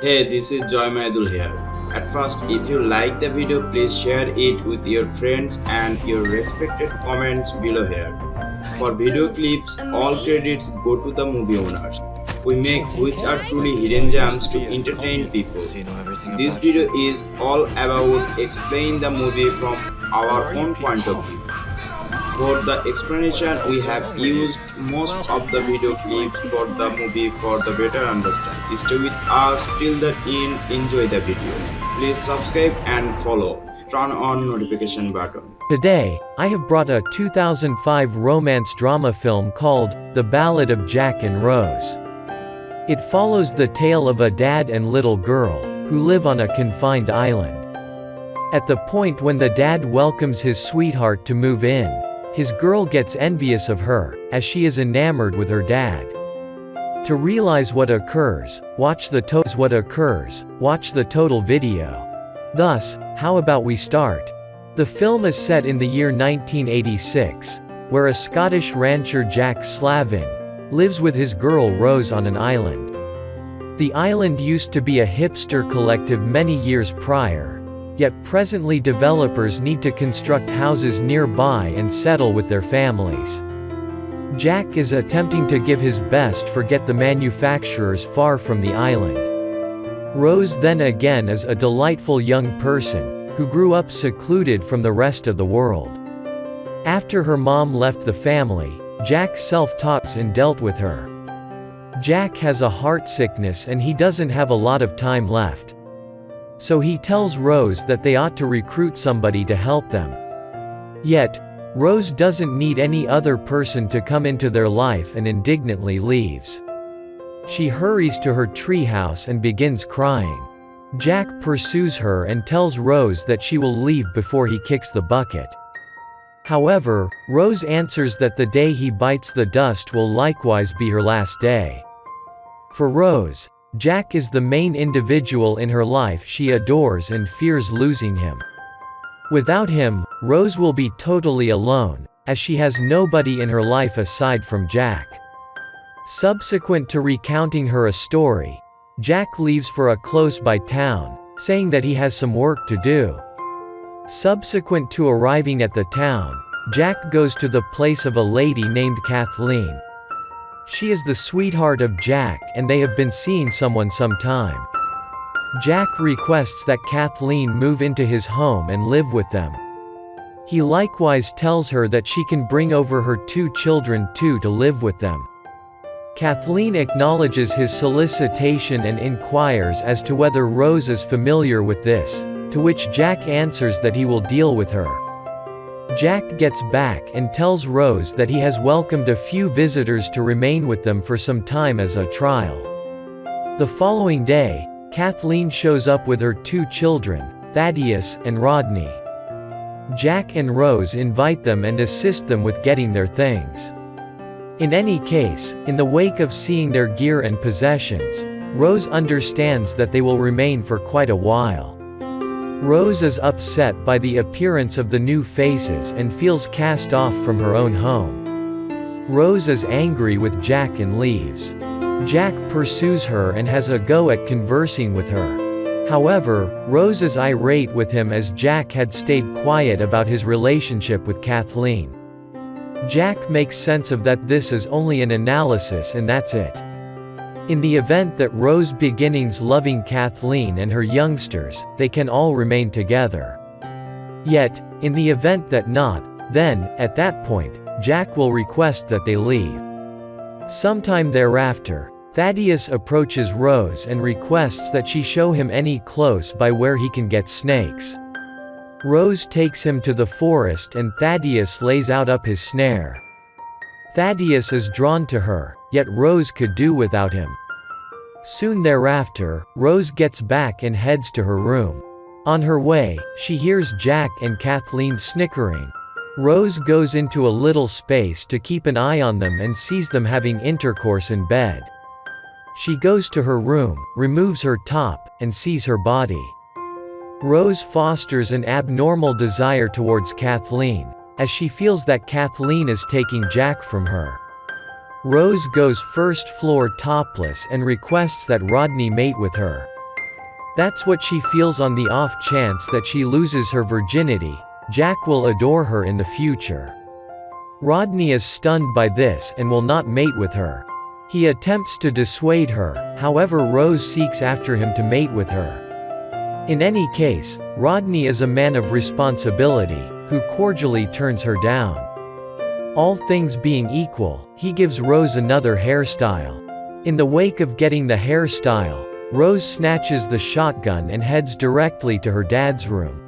Hey, this is Joymahidul here. At first, if you like the video, please share it with your friends and your respected comments below here. For video clips, all credits go to the movie owners. We make which are truly hidden gems to entertain people. This video is all about explaining the movie from our own point of view. For the explanation, we have used most of the video clips for the movie for the better understanding. Stay with us till the end, enjoy the video. Please subscribe and follow. Turn on notification button. Today, I have brought a 2005 romance drama film called The Ballad of Jack and Rose. It follows the tale of a dad and little girl, who live on a confined island. At the point when the dad welcomes his sweetheart to move in, his girl gets envious of her, as she is enamored with her dad. To realize what occurs, watch the total video. Thus, how about we start? The film is set in the year 1986, where a Scottish rancher Jack Slavin lives with his girl Rose on an island. The island used to be a hipster collective many years prior. Yet presently developers need to construct houses nearby and settle with their families. Jack is attempting to give his best to get the manufacturers far from the island. Rose then again is a delightful young person, who grew up secluded from the rest of the world. After her mom left the family, Jack self-taught and dealt with her. Jack has a heart sickness and he doesn't have a lot of time left. So he tells Rose that they ought to recruit somebody to help them. Yet, Rose doesn't need any other person to come into their life and indignantly leaves. She hurries to her treehouse and begins crying. Jack pursues her and tells Rose that she will leave before he kicks the bucket. However, Rose answers that the day he bites the dust will likewise be her last day. For Rose, Jack is the main individual in her life she adores and fears losing him. Without him, Rose will be totally alone, as she has nobody in her life aside from Jack. Subsequent to recounting her a story, Jack leaves for a close-by town, saying that he has some work to do. Subsequent to arriving at the town, Jack goes to the place of a lady named Kathleen. She is the sweetheart of Jack and they have been seeing someone some time. Jack requests that Kathleen move into his home and live with them. He likewise tells her that she can bring over her 2 children too to live with them. Kathleen acknowledges his solicitation and inquires as to whether Rose is familiar with this, to which Jack answers that he will deal with her. Jack gets back and tells Rose that he has welcomed a few visitors to remain with them for some time as a trial. The following day, Kathleen shows up with her 2 children, Thaddeus and Rodney. Jack and Rose invite them and assist them with getting their things. In any case, in the wake of seeing their gear and possessions, Rose understands that they will remain for quite a while. Rose is upset by the appearance of the new faces and feels cast off from her own home. Rose is angry with Jack and leaves. Jack pursues her and has a go at conversing with her. However, Rose is irate with him as Jack had stayed quiet about his relationship with Kathleen. Jack makes sense of that this is only an analysis and that's it. In the event that Rose begins loving Kathleen and her youngsters, they can all remain together. Yet, in the event that not, then, at that point, Jack will request that they leave. Sometime thereafter, Thaddeus approaches Rose and requests that she show him any close by where he can get snakes. Rose takes him to the forest and Thaddeus lays out his snare. Thaddeus is drawn to her, yet Rose could do without him. Soon thereafter, Rose gets back and heads to her room. On her way, she hears Jack and Kathleen snickering. Rose goes into a little space to keep an eye on them and sees them having intercourse in bed. She goes to her room, removes her top, and sees her body. Rose fosters an abnormal desire towards Kathleen, as she feels that Kathleen is taking Jack from her. Rose goes first floor topless and requests that Rodney mate with her. That's what she feels on the off chance that she loses her virginity. Jack will adore her in the future. Rodney is stunned by this and will not mate with her. He attempts to dissuade her, however Rose seeks after him to mate with her. In any case, Rodney is a man of responsibility, who cordially turns her down. All things being equal, he gives Rose another hairstyle. In the wake of getting the hairstyle, Rose snatches the shotgun and heads directly to her dad's room.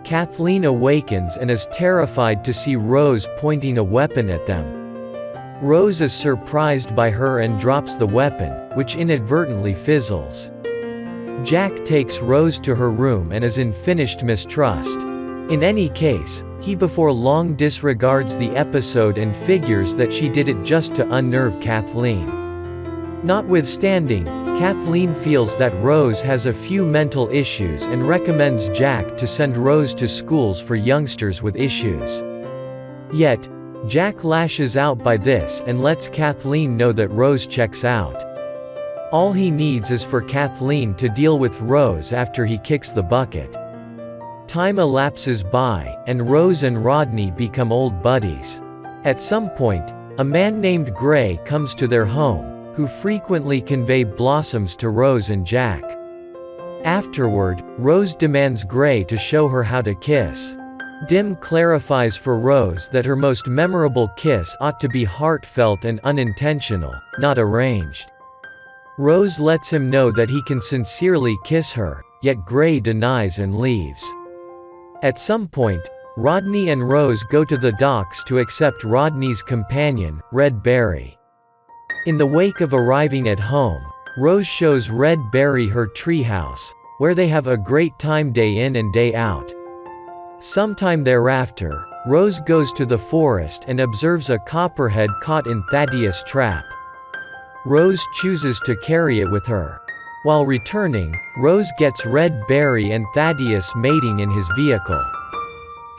Kathleen awakens and is terrified to see Rose pointing a weapon at them. Rose is surprised by her and drops the weapon, which inadvertently fizzles. Jack takes Rose to her room and is in finished mistrust. In any case, he before long disregards the episode and figures that she did it just to unnerve Kathleen. Notwithstanding, Kathleen feels that Rose has a few mental issues and recommends Jack to send Rose to schools for youngsters with issues. Yet, Jack lashes out by this and lets Kathleen know that Rose checks out. All he needs is for Kathleen to deal with Rose after he kicks the bucket. Time elapses by, and Rose and Rodney become old buddies. At some point, a man named Gray comes to their home, who frequently convey blossoms to Rose and Jack. Afterward, Rose demands Gray to show her how to kiss. Dim clarifies for Rose that her most memorable kiss ought to be heartfelt and unintentional, not arranged. Rose lets him know that he can sincerely kiss her, yet Gray denies and leaves. At some point, Rodney and Rose go to the docks to accept Rodney's companion, Red Berry. In the wake of arriving at home, Rose shows Red Berry her treehouse, where they have a great time day in and day out. Sometime thereafter, Rose goes to the forest and observes a copperhead caught in Thaddeus' trap. Rose chooses to carry it with her. While returning, Rose gets Red Berry and Thaddeus mating in his vehicle.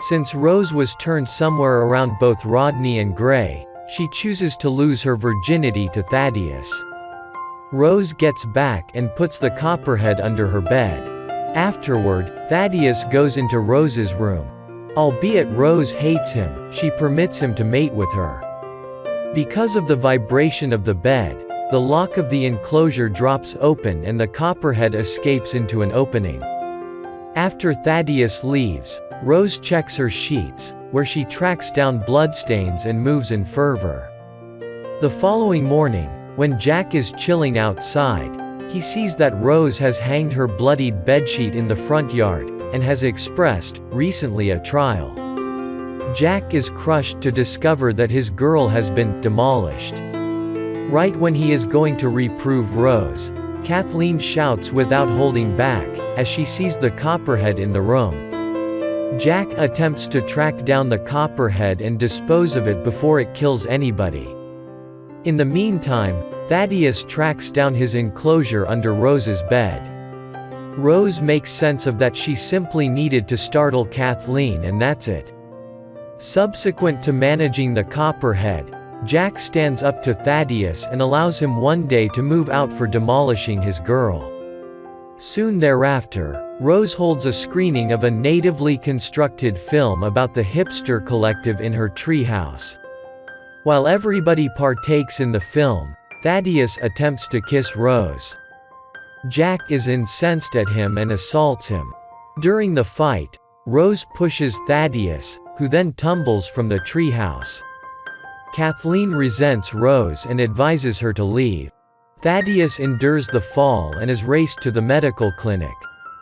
Since Rose was turned somewhere around both Rodney and Gray, she chooses to lose her virginity to Thaddeus. Rose gets back and puts the copperhead under her bed. Afterward, Thaddeus goes into Rose's room. Albeit Rose hates him, she permits him to mate with her. Because of the vibration of the bed, the lock of the enclosure drops open and the copperhead escapes into an opening. After Thaddeus leaves, Rose checks her sheets, where she tracks down bloodstains and moves in fervor. The following morning, when Jack is chilling outside, he sees that Rose has hanged her bloodied bedsheet in the front yard, and has expressed, recently at trial. Jack is crushed to discover that his girl has been demolished. Right when he is going to reprove Rose, Kathleen shouts without holding back, as she sees the copperhead in the room. Jack attempts to track down the copperhead and dispose of it before it kills anybody. In the meantime, Thaddeus tracks down his enclosure under Rose's bed. Rose makes sense of that she simply needed to startle Kathleen and that's it. Subsequent to managing the copperhead, Jack stands up to Thaddeus and allows him one day to move out for demolishing his girl. Soon thereafter, Rose holds a screening of a natively constructed film about the hipster collective in her treehouse. While everybody partakes in the film, Thaddeus attempts to kiss Rose. Jack is incensed at him and assaults him. During the fight, Rose pushes Thaddeus, who then tumbles from the treehouse. Kathleen resents Rose and advises her to leave. Thaddeus endures the fall and is raced to the medical clinic.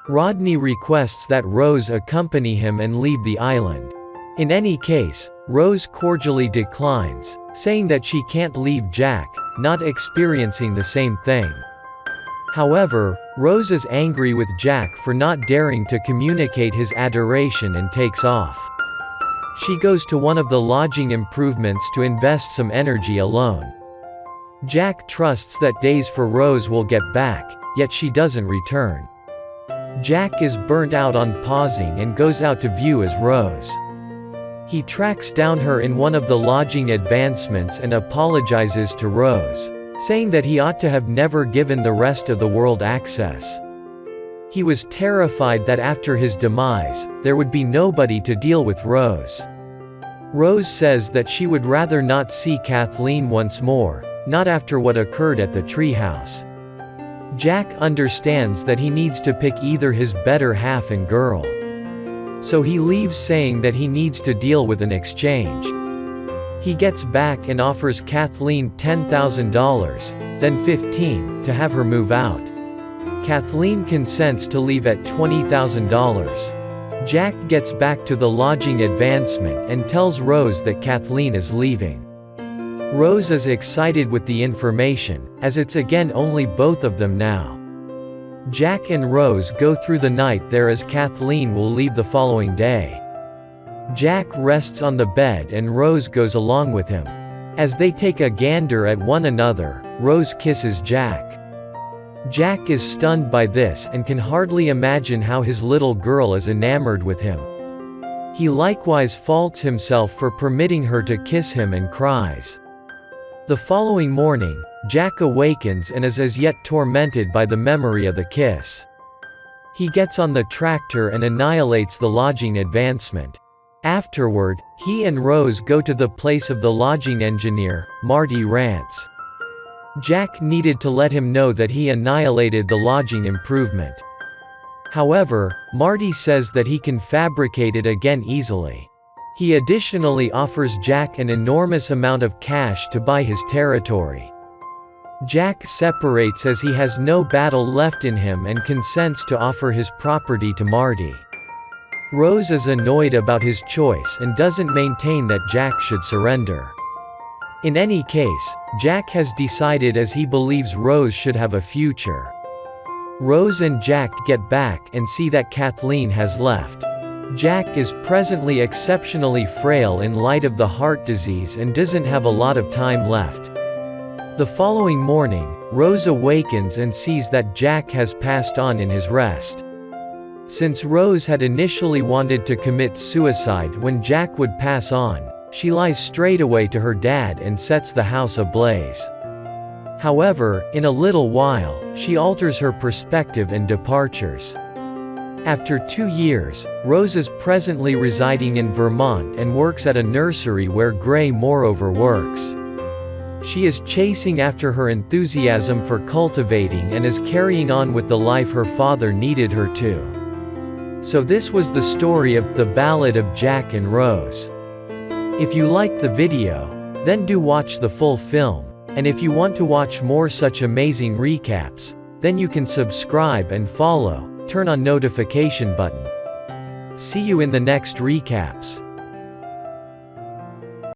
Rodney requests that Rose accompany him and leave the island. In any case, Rose cordially declines, saying that she can't leave Jack, not experiencing the same thing. However, Rose is angry with Jack for not daring to communicate his adoration and takes off. She goes to one of the lodging improvements to invest some energy alone. Jack trusts that days for Rose will get back, yet she doesn't return. Jack is burnt out on pausing and goes out to view as Rose. He tracks down her in one of the lodging advancements and apologizes to Rose, saying that he ought to have never given the rest of the world access. He was terrified that after his demise, there would be nobody to deal with Rose. Rose says that she would rather not see Kathleen once more, not after what occurred at the treehouse. Jack understands that he needs to pick either his better half and girl. So he leaves saying that he needs to deal with an exchange. He gets back and offers Kathleen $10,000, then $15,000, to have her move out. Kathleen consents to leave at $20,000. Jack gets back to the lodging advancement and tells Rose that Kathleen is leaving. Rose is excited with the information, as it's again only both of them now. Jack and Rose go through the night there as Kathleen will leave the following day. Jack rests on the bed and Rose goes along with him. As they take a gander at one another, Rose kisses Jack. Jack is stunned by this and can hardly imagine how his little girl is enamored with him. He likewise faults himself for permitting her to kiss him and cries. The following morning, Jack awakens and is as yet tormented by the memory of the kiss. He gets on the tractor and annihilates the lodging advancement. Afterward, he and Rose go to the place of the lodging engineer, Marty Rance. Jack needed to let him know that he annihilated the lodging improvement. However, Marty says that he can fabricate it again easily. He additionally offers Jack an enormous amount of cash to buy his territory. Jack separates as he has no battle left in him and consents to offer his property to Marty. Rose is annoyed about his choice and doesn't maintain that Jack should surrender. In any case, Jack has decided as he believes Rose should have a future. Rose and Jack get back and see that Kathleen has left. Jack is presently exceptionally frail in light of the heart disease and doesn't have a lot of time left. The following morning, Rose awakens and sees that Jack has passed on in his rest. Since Rose had initially wanted to commit suicide when Jack would pass on, she lies straight away to her dad and sets the house ablaze. However, in a little while, she alters her perspective and departures. After 2 years, Rose is presently residing in Vermont and works at a nursery where Gray moreover works. She is chasing after her enthusiasm for cultivating and is carrying on with the life her father needed her to. So this was the story of The Ballad of Jack and Rose. If you liked the video, then do watch the full film, and if you want to watch more such amazing recaps, then you can subscribe and follow, turn on notification button. See you in the next recaps.